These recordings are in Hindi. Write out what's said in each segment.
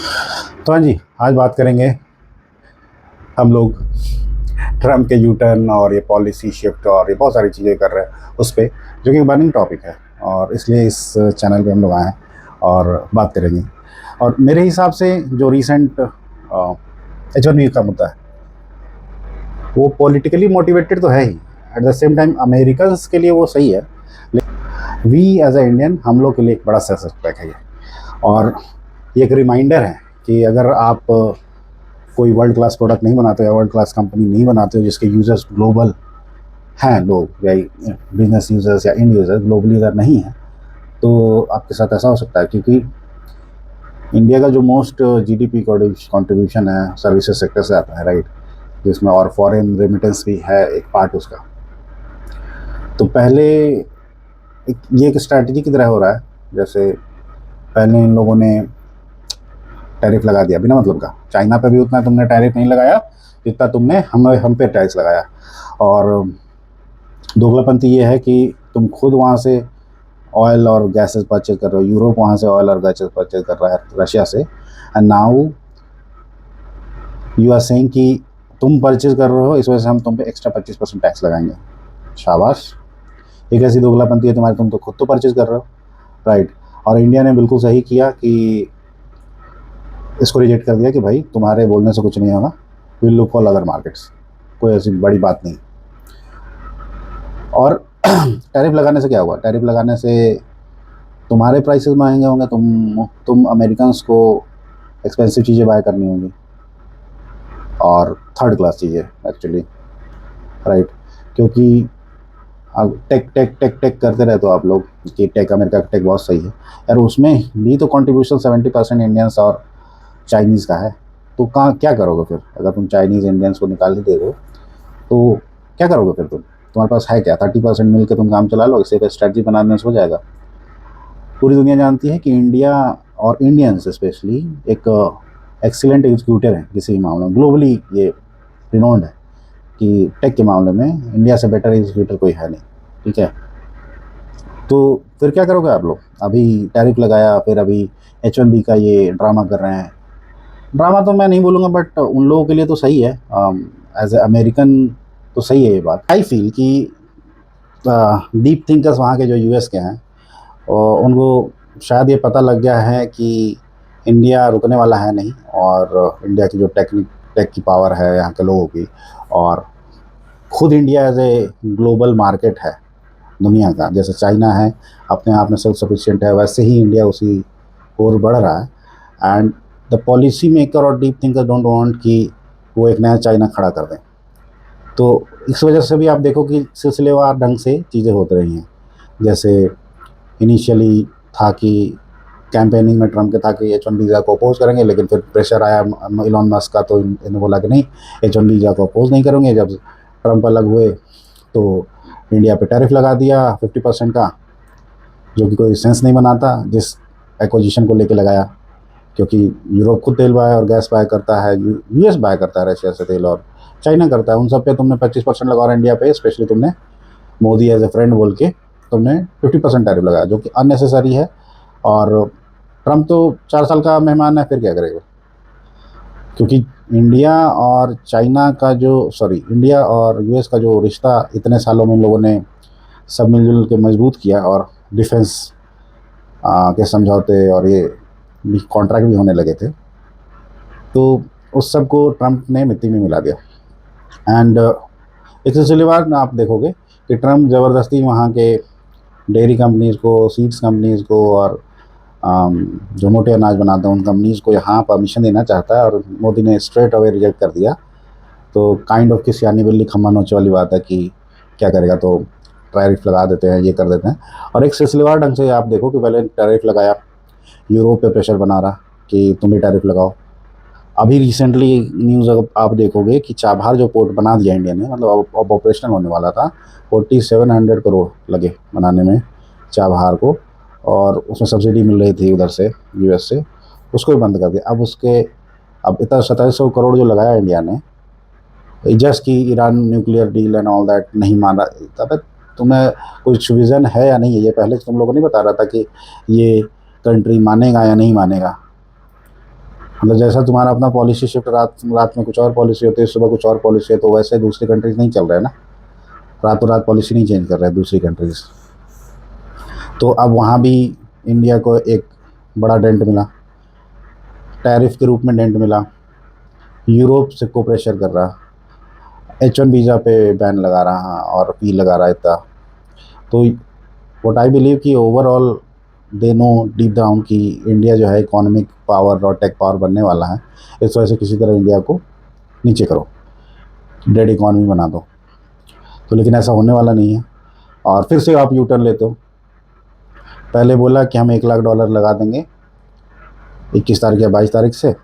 तो हाँ जी, आज बात करेंगे हम लोग ट्रम्प के यू टर्न और ये पॉलिसी शिफ्ट और ये बहुत सारी चीज़ें कर रहे हैं उस पे, जो कि बर्निंग टॉपिक है और इसलिए इस चैनल पे हम लोग आए हैं और बात करेंगे। और मेरे हिसाब से जो रीसेंट H1B का मुद्दा है वो पॉलिटिकली मोटिवेटेड तो है ही, at the same time Americans के लिए वो सही है, लेकिन वी एज ए इंडियन हम लोग के लिए एक बड़ा सेटबैक है ये। और ये एक रिमाइंडर है कि अगर आप कोई वर्ल्ड क्लास प्रोडक्ट नहीं बनाते हो या वर्ल्ड क्लास कंपनी नहीं बनाते हो जिसके यूज़र्स ग्लोबल हैं, लोग या बिजनेस यूज़र्स या इंड यूज़र्स ग्लोबली अगर नहीं है, तो आपके साथ ऐसा हो सकता है। क्योंकि इंडिया का जो मोस्ट जीडीपी कंट्रीब्यूशन है सर्विसेज सेक्टर से आता है, राइट, जिसमें और फॉरेन रेमिटेंस भी है एक पार्ट उसका। तो पहले ये एक स्ट्रैटेजी की तरह हो रहा है, जैसे पहले इन लोगों ने टैरिफ लगा दिया बिना मतलब का। चाइना पे भी उतना तुमने टैरिफ नहीं लगाया जितना तुमने हम पे टैक्स लगाया। और दोगलापंथी ये है कि तुम खुद वहाँ से ऑयल और गैसेस परचेज कर रहे हो, यूरोप वहाँ से ऑयल और गैसेस परचेज कर रहा है रशिया से, and now you are saying कि तुम परचेज कर रहे हो इस वजह से हम तुम पे एक्स्ट्रा 25% टैक्स लगाएंगे। शाबाश, ये कैसी दोगलापंथी है तुम्हारी? तुम तो खुद तो परचेज कर रहे हो, राइट। और इंडिया ने बिल्कुल सही किया कि इसको रिजेक्ट कर दिया कि भाई तुम्हारे बोलने से कुछ नहीं होगा, will look for other markets, कोई ऐसी बड़ी बात नहीं। और टैरिफ लगाने से क्या हुआ? टैरिफ लगाने से तुम्हारे प्राइसेस महंगे होंगे, तुम अमेरिकन्स को एक्सपेंसिव चीज़ें बाय करनी होंगी और थर्ड क्लास चीज़ें एक्चुअली, राइट। क्योंकि अब टेक टेक टेक टेक करते रहते हो आप लोग कि टेक, अमेरिका का टेक बहुत सही है यार, उसमें भी तो कंट्रीब्यूशन 70% इंडियंस और चाइनीज़ का है। तो कहाँ क्या करोगे फिर? अगर तुम चाइनीज़ इंडियंस को निकाल ही दे दो तो क्या करोगे फिर? तुम्हारे पास है क्या? 30% मिल के तुम काम चला लो, इसे स्ट्रैटेजी बनाने से हो जाएगा। पूरी दुनिया जानती है कि इंडिया और इंडियंस स्पेशली एक एक्सीलेंट एग्जीक्यूटर है किसी भी मामले में, ग्लोबली ये रिनोन्ड है कि टेक के मामले में इंडिया से बेटर एग्जीक्यूटर कोई है नहीं, ठीक है। तो फिर क्या करोगे आप लोग? अभी टैरिफ लगाया, फिर अभी H1B का ये ड्रामा कर रहे हैं। ड्रामा तो मैं नहीं बोलूँगा, बट उन लोगों के लिए तो सही है, एज ए अमेरिकन तो सही है ये बात। आई फील कि डीप थिंकर्स वहाँ के जो यूएस के हैं और उनको शायद ये पता लग गया है कि इंडिया रुकने वाला है नहीं, और इंडिया की जो टेक की पावर है यहाँ के लोगों की, और खुद India as a global market है दुनिया का, जैसे चाइना है अपने आप में सेल्फ सफिशिएंट है, वैसे ही इंडिया उसी ओर बढ़ रहा है। एंड द पॉलिसी मेकर और डीप थिंकर डोंट वांट कि वो एक नया चाइना खड़ा कर दें। तो इस वजह से भी आप देखो कि सिलसिलेवार ढंग से चीज़ें होती रही हैं। जैसे इनिशियली था कि कैंपेनिंग में ट्रम्प के था कि H1 वीज़ा को अपोज करेंगे, लेकिन फिर प्रेशर आया इलॉन मस्क का, तो इन्होंने बोला कि नहीं, H1 वीज़ा को अपोज नहीं करेंगे। जब ट्रम्प अलग हुए तो इंडिया पे टैरिफ लगा दिया 50% का, जो कि कोई सेंस नहीं बनाता जिस एक्विजिशन को लेके लगाया। क्योंकि यूरोप खुद तेल बाय और गैस बाय करता है, यूएस बाय करता है रशिया से तेल, और चाइना करता है। उन सब पे तुमने 25% लगा, और इंडिया पे स्पेशली तुमने मोदी एज ए फ्रेंड बोल के तुमने 50% टैरिफ लगाया, जो कि अननेसेसरी है। और ट्रम्प तो 4 साल का मेहमान है, फिर क्या करेगा? क्योंकि इंडिया और यूएस का जो रिश्ता इतने सालों में इन लोगों ने सब मिलजुल के मजबूत किया, और डिफेंस के समझौते और ये कॉन्ट्रैक्ट भी होने लगे थे, तो उस सब को ट्रम्प ने मिट्टी में मिला दिया। एंड एक सिलसिलेवार आप देखोगे कि ट्रम्प ज़बरदस्ती वहाँ के डेयरी कंपनीज़ को, सीड्स कंपनीज़ को, और जो मोटे अनाज बनाते हैं उन कंपनीज़ को यहाँ परमिशन देना चाहता है, और मोदी ने स्ट्रेट अवे रिजेक्ट कर दिया। तो काइंड ऑफ किस यानी बिल्ली खम्मा नोचे वाली बात है कि क्या करेगा, तो टैरिफ लगा देते हैं, ये कर देते हैं। और एक सिलसिलेवार ढंग से आप देखो कि पहले टैरिफ लगाया, यूरोप पे प्रेशर बना रहा कि तुम भी टैरिफ लगाओ। अभी रिसेंटली न्यूज़ अगर आप देखोगे कि चाबहार जो पोर्ट बना दिया इंडिया ने, मतलब अब ऑपरेशनल होने वाला था, 4700 करोड़ लगे बनाने में चाबहार को, और उसमें सब्सिडी मिल रही थी उधर से यूएस से, उसको भी बंद कर दिया। अब इतना 2700 करोड़ जो लगाया इंडिया ने, जस्ट कि Iran nuclear deal and all that नहीं मान रहा। तब तुम्हें कुछ विज़न है या नहीं है? ये पहले तुम लोगों को नहीं बता रहा था कि ये कंट्री मानेगा या नहीं मानेगा? मतलब जैसा तुम्हारा अपना पॉलिसी शिफ्ट रात रात में कुछ और पॉलिसी होती है, सुबह कुछ और पॉलिसी है, तो वैसे दूसरी कंट्रीज नहीं चल रहा है ना, रातों रात पॉलिसी नहीं चेंज कर रहा है दूसरी कंट्रीज। तो अब वहाँ भी इंडिया को एक बड़ा डेंट मिला, टैरिफ के रूप में डेंट मिला। यूरोप से को प्रेशर कर रहा, H1 वीज़ा पे बैन लगा रहा और फी लगा रहा इतना। तो व्हाट आई बिलीव कि overall they know deep down कि इंडिया जो है इकोनॉमिक पावर और टेक पावर बनने वाला है, इस वजह से किसी तरह इंडिया को नीचे करो, डेड इकॉनमी बना दो। तो लेकिन ऐसा होने वाला नहीं है, और फिर से आप यू टर्न लेते हो। पहले बोला कि हम $1 लाख लगा देंगे 21 तारीख या 22 तारीख से,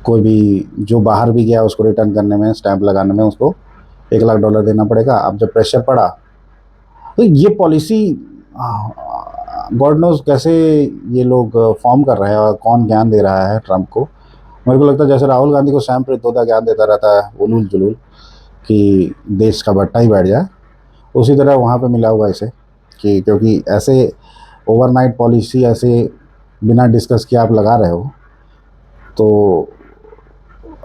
कोई भी जो बाहर भी गया उसको रिटर्न करने में, स्टैंप लगाने में उसको $1 लाख देना पड़ेगा। अब जब प्रेशर पड़ा तो ये पॉलिसी गॉड नोज कैसे ये लोग फॉर्म कर रहे हैं और कौन ज्ञान दे रहा है ट्रंप को। मेरे को लगता है जैसे राहुल गांधी को सैम पित्रोदा ज्ञान देता रहता है उलूल जुलूल कि देश का बट्टा ही बैठ जाए, उसी तरह वहाँ पे मिला हुआ इसे कि क्योंकि ऐसे ओवरनाइट पॉलिसी ऐसे बिना डिस्कस किए आप लगा रहे हो तो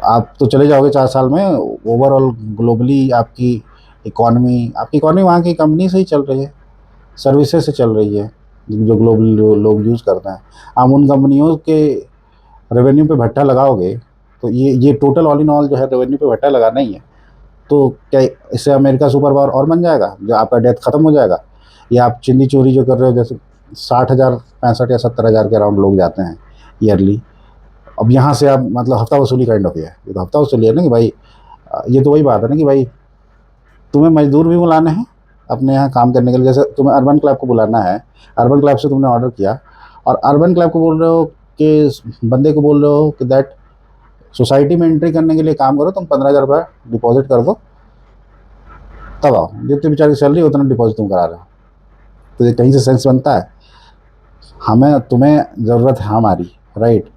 आप तो चले जाओगे 4 साल में। ओवरऑल ग्लोबली आपकी इकॉनमी वहाँ की कंपनी से ही चल रही है, सर्विसेज से चल रही है जो ग्लोबल लोग यूज़ करते हैं। आप उन कंपनियों के रेवेन्यू पे भट्टा लगाओगे तो ये टोटल ऑल इन ऑल जो है रेवेन्यू पे भट्टा लगाना ही है। तो क्या इससे अमेरिका सुपर पावर और बन जाएगा, जो आपका डेथ खत्म हो जाएगा? या आप चिंदी चोरी जो कर रहे हो, जैसे 60,000 65 या 70,000 के अराउंड लोग जाते हैं ईयरली। अब यहाँ से आप मतलब हफ्ता वसूली काइंड ऑफ है, ये तो हफ्ता वसूली है ना कि भाई ये तो वही बात है ना कि भाई तुम्हें मजदूर भी बुलाने हैं अपने यहाँ काम करने के लिए। जैसे तुम्हें अर्बन क्लब को बुलाना है, अर्बन क्लब से तुमने ऑर्डर किया और अर्बन क्लब को बोल रहे हो कि बंदे को बोल रहे हो कि दैट सोसाइटी में एंट्री करने के लिए काम करो, तुम 15,000 रुपये डिपॉजिट कर दो, तब आओ। जितनी बेचारी सैलरी उतना डिपॉजिट तुम करा रहे हो, तो ये कहीं से सेंस बनता है? हमें तुम्हें ज़रूरत है हमारी, राइट?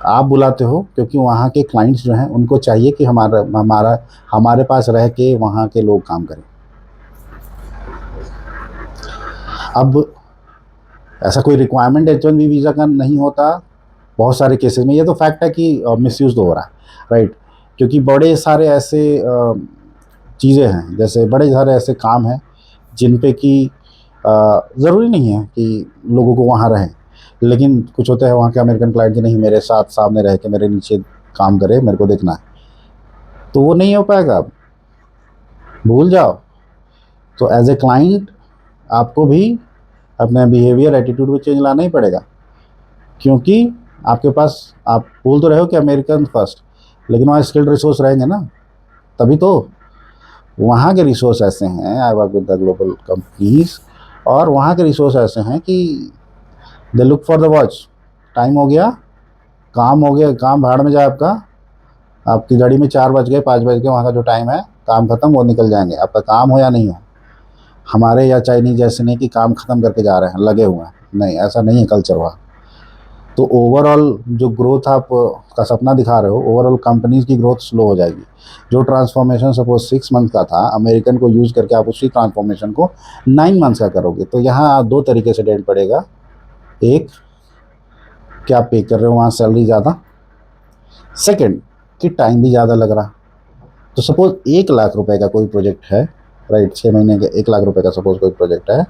आप बुलाते हो क्योंकि वहाँ के क्लाइंट्स जो हैं उनको चाहिए कि हमारा हमारा हमारे पास रह के वहाँ के लोग काम करें। अब ऐसा कोई रिक्वायरमेंट H1B वीज़ा का नहीं होता बहुत सारे केसेस में। ये तो फैक्ट है कि मिसयूज़ तो हो रहा है, राइट? क्योंकि बड़े सारे ऐसे चीज़ें हैं, जैसे बड़े सारे ऐसे काम हैं जिन पे कि ज़रूरी नहीं है कि लोगों को वहाँ रहें, लेकिन कुछ होता है वहाँ के अमेरिकन क्लाइंट की नहीं मेरे साथ सामने रह के मेरे नीचे काम करे, मेरे को देखना है, तो वो नहीं हो पाएगा। अब भूल जाओ। तो एज ए क्लाइंट आपको भी अपना बिहेवियर एटीट्यूड में चेंज लाना ही पड़ेगा, क्योंकि आपके पास आप बोल तो रहे हो कि अमेरिकन फर्स्ट, लेकिन वहाँ स्किल्ड रिसोर्स रहेंगे ना, तभी तो। वहाँ के रिसोर्स ऐसे हैं, I work with the global companies, और वहाँ के रिसोर्स ऐसे हैं कि they look for the watch, time हो गया, काम हो गया, काम भाड़ में जाए आपका, आपकी गाड़ी में 4 बज गए 5 बज गए, वहाँ का जो टाइम है काम खत्म, वो निकल जाएंगे, आपका काम हो या नहीं हो। हमारे या चाइनीज जैसे नहीं कि काम ख़त्म करके जा रहे हैं, लगे हुए हैं, नहीं, ऐसा नहीं है कल्चर वहाँ। तो ओवरऑल जो ग्रोथ आप का सपना दिखा रहे हो, ओवरऑल कंपनीज की ग्रोथ स्लो हो जाएगी। जो ट्रांसफॉर्मेशन सपोज 6 मंथ का था अमेरिकन को यूज़ करके, आप उसी ट्रांसफॉर्मेशन को 9 मंथ्स का करोगे, तो यहाँ 2 तरीके से डेंट पड़ेगा। एक, क्या आप पे कर रहे हो वहाँ सैलरी ज़्यादा, सेकेंड कि टाइम भी ज़्यादा लग रहा। तो सपोज 1 लाख रुपए का कोई प्रोजेक्ट है, राइट, 6 महीने के 1 लाख रुपए का सपोज कोई प्रोजेक्ट है,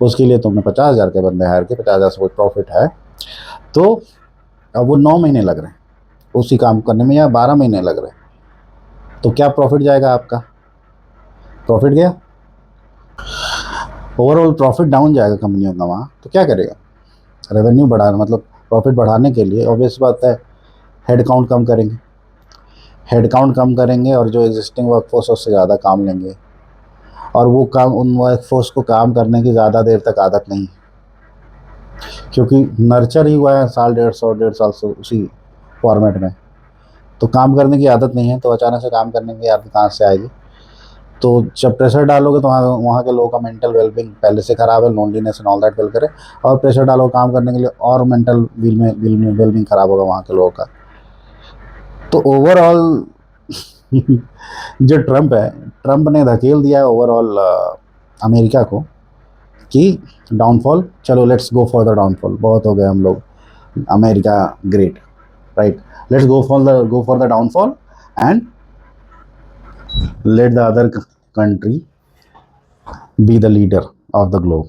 उसके लिए तुमने 50,000 के बंदे हायर के, 50,000 सपोज प्रॉफिट है, तो अब वो 9 महीने लग रहे हैं उसी काम करने में, या 12 महीने लग रहे हैं, तो क्या प्रॉफिट जाएगा आपका? प्रॉफिट गया, ओवरऑल प्रॉफिट डाउन जाएगा कंपनियों का वहाँ। तो क्या करेगा? रेवेन्यू बढ़ाना मतलब प्रॉफिट बढ़ाने के लिए ऑब्वियस बात है हेड काउंट कम करेंगे, हेड काउंट कम करेंगे और जो एग्जिस्टिंग वर्कफोर्स है उससे ज़्यादा काम लेंगे, और वो काम उन वर्कफोर्स को काम करने की ज़्यादा देर तक आदत नहीं है, क्योंकि नर्चर ही हुआ है साल 1.5 से उसी फॉर्मेट में, तो काम करने की आदत नहीं है, तो अचानक से काम करने की आदत कहाँ से आएगी? तो जब प्रेशर डालोगे तो वहाँ वहाँ के लोगों का मेंटल वेलबींग पहले से ख़राब है, loneliness and all that will करे, और प्रेशर डालो काम करने के लिए और मेंटल वेलबींग ख़राब होगा वहाँ के लोगों का। तो ओवरऑल जो ट्रंप है, ट्रंप ने धकेल दिया है ओवरऑल अमेरिका को कि डाउनफॉल, चलो let's go for the downfall, बहुत हो गए हम लोग, America great. right? Let's go for the downfall, and let the other country be the leader of the globe.